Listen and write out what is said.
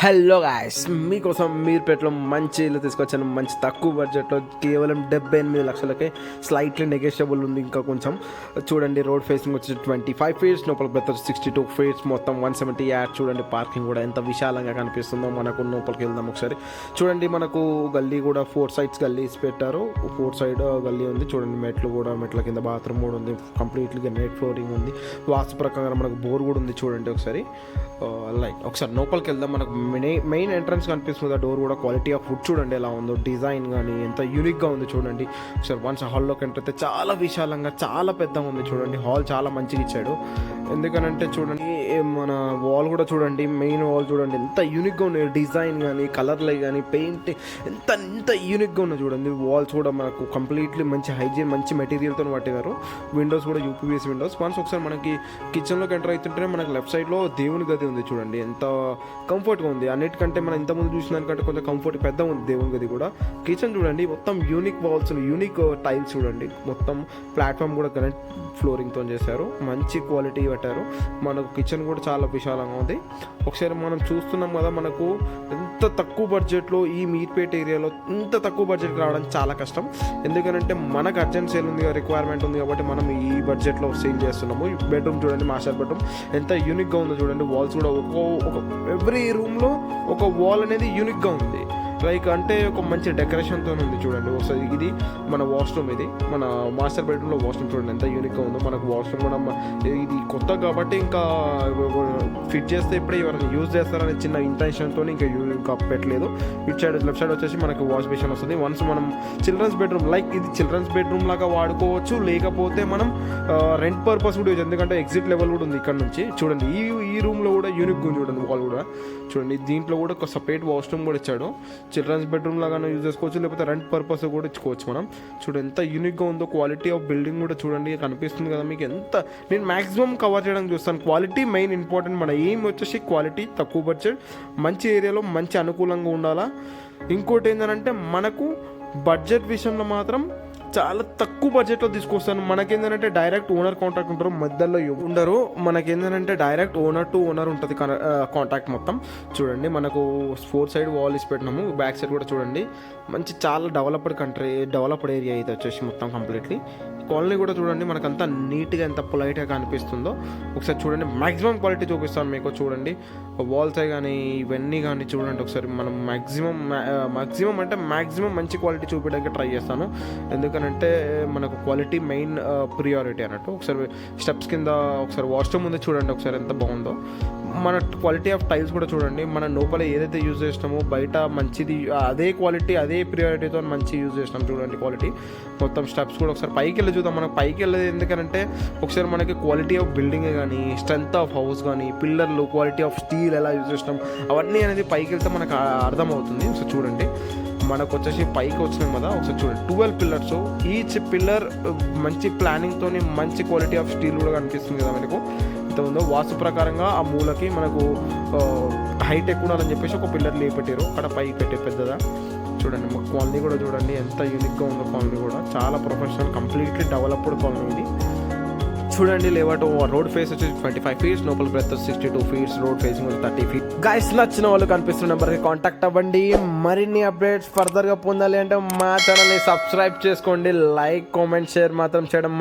Hello guys, మీకోసం మీర్పేటలో మంచి ఇల్లు తీసుకొచ్చాను. మంచి తక్కువ బడ్జెట్లో కేవలం 78 లక్షలకే. స్లైట్లీ నెగోషియబుల్ ఉంది ఇంకా కొంచెం. చూడండి, రోడ్ ఫేసింగ్ వచ్చి 25 ఫీట్స్, లోపల పెద్ద 62 ఫీట్స్, మొత్తం 170 యార్డ్స్. చూడండి పార్కింగ్ కూడా ఎంత విశాలంగా కనిపిస్తుందో. మనకు లోపలికి వెళ్దాం ఒకసారి. చూడండి, మనకు గల్లీ కూడా 4 సైడ్స్ గల్లీస్ పెట్టారు. 4 సైడ్ గల్లీ ఉంది. చూడండి, మెట్ల కింద బాత్రూమ్ కూడా ఉంది. కంప్లీట్గా నెట్ ఫ్లోరింగ్ ఉంది. వాస్తు ప్రకారం మనకు బోర్ కూడా ఉంది. చూడండి ఒకసారి ఒకసారి లోపలికి వెళ్దాం. మనకు మెయిన్ ఎంట్రన్స్ కనిపిస్తుంది. ఆ డోర్ కూడా క్వాలిటీ ఆఫ్ వుడ్ చూడండి ఎలా ఉందో. డిజైన్ కానీ ఎంత యూనిక్గా ఉంది చూడండి. ఒకసారి వన్స్ హాల్లోకి ఎంటర్ అయితే చాలా విశాలంగా, చాలా పెద్దగా ఉంది. చూడండి, హాల్ చాలా మంచిగా ఇచ్చాడు. ఎందుకనంటే చూడండి, మన వాల్ కూడా చూడండి, మెయిన్ వాల్ చూడండి ఎంత యూనిక్గా ఉన్నాయి. డిజైన్ కానీ, కలర్లు కానీ, పెయింట్ ఎంత యూనిక్గా ఉన్నాయి చూడండి. వాల్స్ కూడా మనకు కంప్లీట్లీ మంచి హైజీన్, మంచి మెటీరియల్తో పట్టినారు. విండోస్ కూడా యూపీవీఎస్ విండోస్. వన్స్ ఒకసారి మనకి కిచెన్లోకి ఎంటర్ అవుతుంటే మనకి లెఫ్ట్ సైడ్లో దేవుని గది ఉంది. చూడండి ఎంత కంఫర్ట్గా ఉంది. అన్నిటికంటే మనం ఇంతకుముందు చూసిన దానికంటే కొంచెం కంఫర్ట్ పెద్ద ఉంది దేవుని గది కూడా. కిచెన్ చూడండి, మొత్తం యూనిక్ వాల్స్, యూనిక్ టైల్స్ చూడండి. మొత్తం ప్లాట్ఫామ్ కూడా గ్రానైట్ ఫ్లోరింగ్తో చేశారు. మంచి క్వాలిటీ పెట్టారు. మనకు కిచెన్ కూడా చాలా విశాలంగా ఉంది. ఒకసారి మనం చూస్తున్నాం కదా, మనకు ఎంత తక్కువ బడ్జెట్లో ఈ మీర్పేట ఏరియాలో ఇంత తక్కువ బడ్జెట్కి రావడం చాలా కష్టం. ఎందుకంటే మనకు అర్జెంట్ సేల్ ఉంది, రిక్వైర్మెంట్ ఉంది కాబట్టి మనం ఈ బడ్జెట్లో సేల్ చేస్తున్నాము. బెడ్రూమ్ చూడండి, మాస్టర్ బెడ్రూమ్ ఎంత యూనిక్గా ఉందో చూడండి. వాల్స్ కూడా ఒక ఎవ్రీ రూమ్లో ఒక వాల్ అనేది యూనిక్గా ఉంది. లైక్ అంటే ఒక మంచి డెకరేషన్తో ఉంది చూడండి. ఒకసారి ఇది మన వాష్రూమ్, ఇది మన మాస్టర్ బెడ్రూమ్లో వాష్రూమ్ చూడండి ఎంత యూనిక్గా ఉందో. మనకు వాష్రూమ్ కూడా ఇది కొత్త కాబట్టి ఇంకా ఫిట్ చేస్తే ఇప్పుడే ఎవరైనా యూజ్ చేస్తారనే చిన్న ఇంటెన్షన్తో ఇంకా పెట్టలేదు. ఇటు సైడ్ లెఫ్ట్ సైడ్ వచ్చేసి మనకు వాష్ బేసిన్ వస్తుంది. వన్స్ మనం చిల్డ్రన్స్ బెడ్రూమ్, లైక్ ఇది చిల్డ్రన్స్ బెడ్రూమ్ లాగా వాడుకోవచ్చు, లేకపోతే మనం రెంట్ పర్పస్ కూడా యూజ్, ఎందుకంటే ఎగ్జిట్ లెవెల్ కూడా ఉంది ఇక్కడ నుంచి. చూడండి, ఈ రూమ్లో కూడా యూనిక్గా ఉంది చూడండి. వాల్ కూడా చూడండి, దీంట్లో కూడా ఒక సపరేట్ వాష్రూమ్ కూడా ఇచ్చాడు. చిల్డ్రన్స్ బెడ్రూమ్ లాగానే యూజ్ చేసుకోవచ్చు, లేకపోతే రెంట్ పర్పస్ కూడా ఇచ్చుకోవచ్చు మనం. చూడండి ఎంత యూనిక్గా ఉందో. క్వాలిటీ ఆఫ్ బిల్డింగ్ కూడా చూడండి కనిపిస్తుంది కదా మీకు. ఎంత నేను మ్యాక్సిమం కవర్ చేయడానికి చూస్తాను. Quality main important. మన ఎయిమ్ వచ్చేసి క్వాలిటీ, తక్కువ బడ్జెట్, మంచి ఏరియాలో మంచి అనుకూలంగా ఉండాలా. ఇంకోటి ఏంటంటే మనకు బడ్జెట్ విషయంలో మాత్రం చాలా తక్కువ బడ్జెట్లో తీసుకొస్తాను. మనకేంటంటే డైరెక్ట్ ఓనర్ కాంటాక్ట్ ఉంటారు, మధ్యలో ఉండరు. మనకేంటంటే డైరెక్ట్ ఓనర్ టు ఓనర్ ఉంటుంది కాంటాక్ట్ మొత్తం. చూడండి, మనకు 4 సైడ్ వాల్ ఇసి పెట్టినాము. బ్యాక్ సైడ్ కూడా చూడండి, మంచి చాలా డెవలప్డ్ ఏరియా ఇది వచ్చేసి మొత్తం కంప్లీట్లీ. కాలనీ కూడా చూడండి మనకంతా నీట్గా, ఎంత పొలైట్గా కనిపిస్తుందో. ఒకసారి చూడండి, మ్యాక్సిమం క్వాలిటీ చూపిస్తాను మీకు. చూడండి, వాల్స్ కానీ ఇవన్నీ కానీ చూడండి ఒకసారి. మనం మ్యాక్సిమం అంటే మ్యాక్సిమం మంచి క్వాలిటీ చూపించడానికి ట్రై చేస్తాను. ఎందుకంటే మనకు క్వాలిటీ మెయిన్ ప్రియారిటీ అన్నట్టు. ఒకసారి స్టెప్స్ కింద ఒకసారి వాష్రూమ్ ఉంది చూడండి ఒకసారి ఎంత బాగుందో. మన క్వాలిటీ ఆఫ్ టైల్స్ కూడా చూడండి. మన లోపల ఏదైతే యూజ్ చేసినామో బయట మంచిది అదే క్వాలిటీ, అదే ప్రియారిటీతో మంచి యూజ్ చేసినాం చూడండి క్వాలిటీ మొత్తం. స్టెప్స్ కూడా ఒకసారి పైకి వెళ్ళి చూద్దాం. మనకు పైకి వెళ్ళేది ఎందుకంటే ఒకసారి మనకి క్వాలిటీ ఆఫ్ బిల్డింగ్ కానీ, స్ట్రెంత్ ఆఫ్ హౌస్ కానీ, పిల్లర్లు, క్వాలిటీ ఆఫ్ స్టీల్ ఎలా యూజ్ చేసినాం అవన్నీ అనేది పైకి వెళ్తే మనకు అర్థమవుతుంది. సో చూడండి, మనకు వచ్చేసి పైకి వచ్చినాం కదా. ఒకసారి చూడండి, 12 పిల్లర్స్, ఈచ్ పిల్లర్ మంచి ప్లానింగ్తో మంచి క్వాలిటీ ఆఫ్ స్టీల్ కూడా కనిపిస్తుంది కదా మనకు. ఎంత ఉందో వాస్తు ప్రకారంగా ఆ మూలకి మనకు హైట్ ఎక్కువ ఉండాలని చెప్పేసి ఒక పిల్లర్ పెట్టారు అక్కడ పైకి పెట్టే పెద్దదా. చూడండి, మా కాలనీ కూడా చూడండి ఎంత యూనిక్గా ఉందో. కాలనీ కూడా చాలా ప్రొఫెషనల్, కంప్లీట్లీ డెవలప్డ్ కాలనీ ఇది. చూడండి, లేవట్ రోడ్ ఫేస్ వచ్చేసి 25 ఫీట్స్, లోపల breadth 62 feets, road facing 30 feet. Guys, నచ్చిన వాళ్ళు కనిపిస్తున్న నెంబర్కి కాంటాక్ట్ అవ్వండి. మరిన్ని అప్డేట్స్ ఫర్దర్గా పొందాలి అంటే మా ఛానల్ని సబ్స్క్రైబ్ చేసుకోండి. లైక్, కామెంట్, షేర్ మాత్రం చేయడం